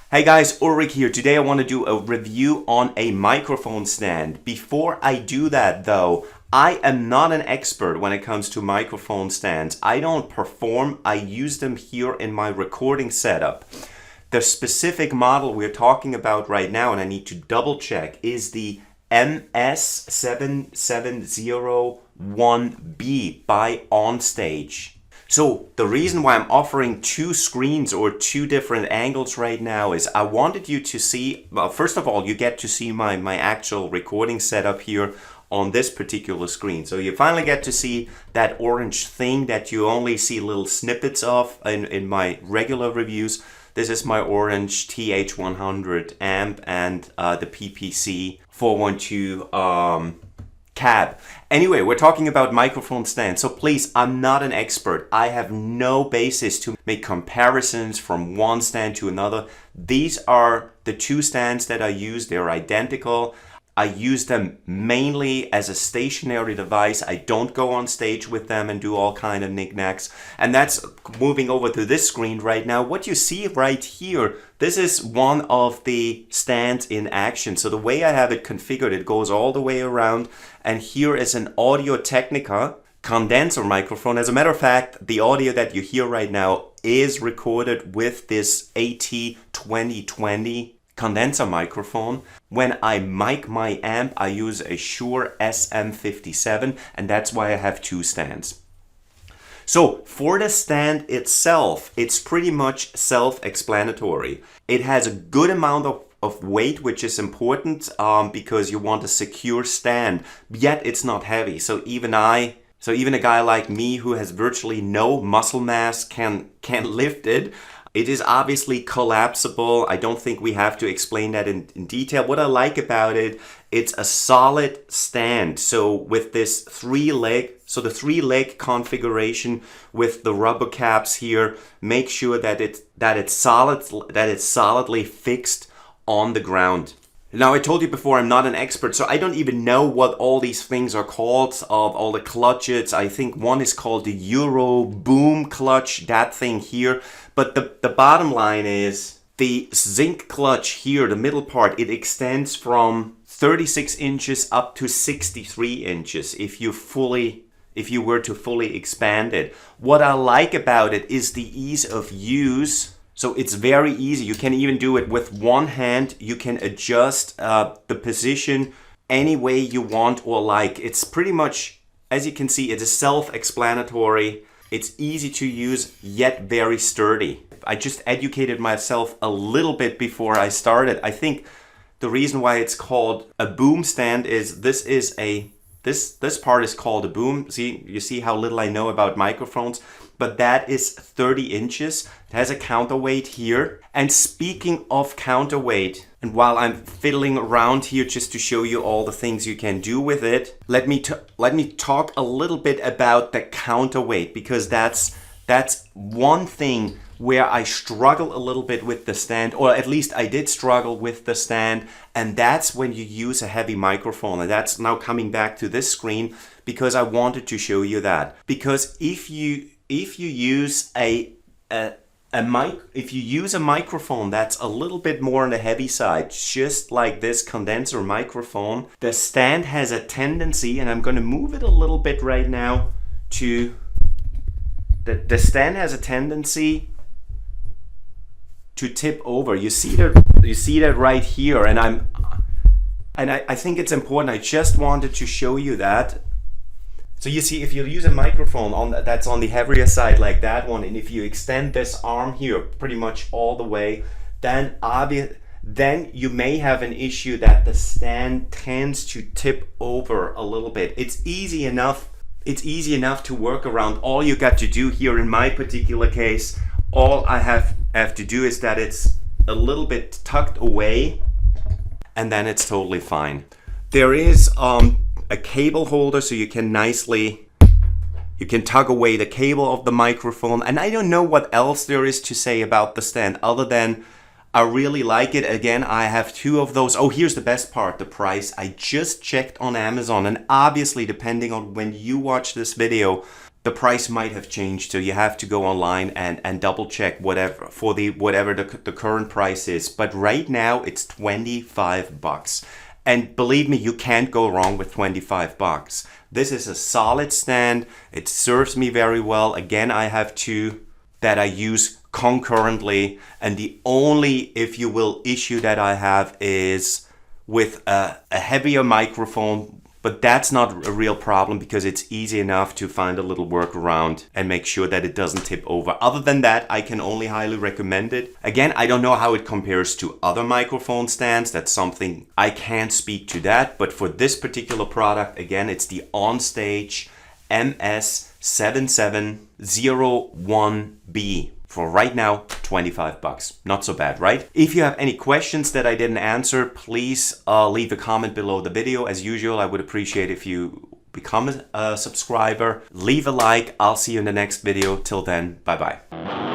Hey guys, Ulrich here. Today I want to do a review on a microphone stand. Before I do that though, I am not an expert when it comes to microphone stands. I don't perform, I use them here in my recording setup. The specific model we're talking about right now, and I need to double check, is the MS7701B by On-Stage. So the reason why I'm offering two screens or two different angles right now is I wanted you to see, well, first of all, you get to see my actual recording setup here on this particular screen. So you finally get to see that orange thing that you only see little snippets of in my regular reviews. This is my orange TH100 amp and the PPC 412 cab. Anyway, we're talking about microphone stands, so please, I'm not an expert. I have no basis to make comparisons from one stand to another. These are the two stands that I use. They're identical. I use them mainly as a stationary device. I don't go on stage with them and do all kind of knickknacks. And that's moving over to this screen right now. What you see right here, this is one of the stands in action. So the way I have it configured, it goes all the way around. And here is an Audio Technica condenser microphone. As a matter of fact, the audio that you hear right now is recorded with this AT2020 condenser microphone. When I mic my amp, I use a Shure SM57, and that's why I have two stands. So for the stand itself, it's pretty much self-explanatory. It has a good amount of weight, which is important because you want a secure stand, yet it's not heavy. So even a guy like me who has virtually no muscle mass can lift it. It is obviously collapsible. I don't think we have to explain that in detail. What I like about it, it's a solid stand. So with this the three-leg configuration with the rubber caps here, make sure that it's solidly fixed on the ground. Now, I told you before, I'm not an expert, so I don't even know what all these things are called, of all the clutches. I think one is called the Euro Boom clutch, that thing here. But the bottom line is the zinc clutch here, the middle part, it extends from 36 inches up to 63 inches if you were to fully expand it. What I like about it is the ease of use. So it's very easy. You can even do it with one hand. You can adjust the position any way you want or like. It's pretty much, as you can see, it is self-explanatory. It's easy to use, yet very sturdy. I just educated myself a little bit before I started. I think the reason why it's called a boom stand is this part is called a boom. You see how little I know about microphones, but that is 30 inches. It has a counterweight here. And speaking of counterweight, and while I'm fiddling around here just to show you all the things you can do with it, let me talk a little bit about the counterweight, because that's one thing where I struggle a little bit with the stand, or at least I did struggle with the stand, and that's when you use a heavy microphone. And that's now coming back to this screen because I wanted to show you that. Because if you use a microphone that's a little bit more on the heavy side, just like this condenser microphone, the stand has a tendency, and I'm going to move it a little bit right now, to the stand has a tendency to tip over. You see that right here, and I think it's important. I just wanted to show you that. So you see, if you use a microphone that's on the heavier side like that one, and if you extend this arm here pretty much all the way, then you may have an issue that the stand tends to tip over a little bit. It's easy enough to work around. All you got to do here in my particular case, all I have to do is that it's a little bit tucked away, and then it's totally fine. There is a cable holder, so you can tug away the cable of the microphone. And I don't know what else there is to say about the stand other than I really like it. Again, I have 2 of those. Oh, here's the best part, the price. I just checked on Amazon, and obviously depending on when you watch this video, the price might have changed. So you have to go online and double check whatever the current price is. But right now it's 25 bucks. And believe me, you can't go wrong with 25 bucks. This is a solid stand. It serves me very well. Again, I have 2 that I use concurrently, and the only, if you will, issue that I have is with a heavier microphone, but that's not a real problem because it's easy enough to find a little workaround and make sure that it doesn't tip over. Other than that, I can only highly recommend it. Again, I don't know how it compares to other microphone stands. That's something I can't speak to that, but for this particular product, again, it's the On-Stage MS7701B. For right now, 25 bucks. Not so bad, right? If you have any questions that I didn't answer, please leave a comment below the video. As usual, I would appreciate if you become a subscriber. Leave a like. I'll see you in the next video. Till then, bye-bye.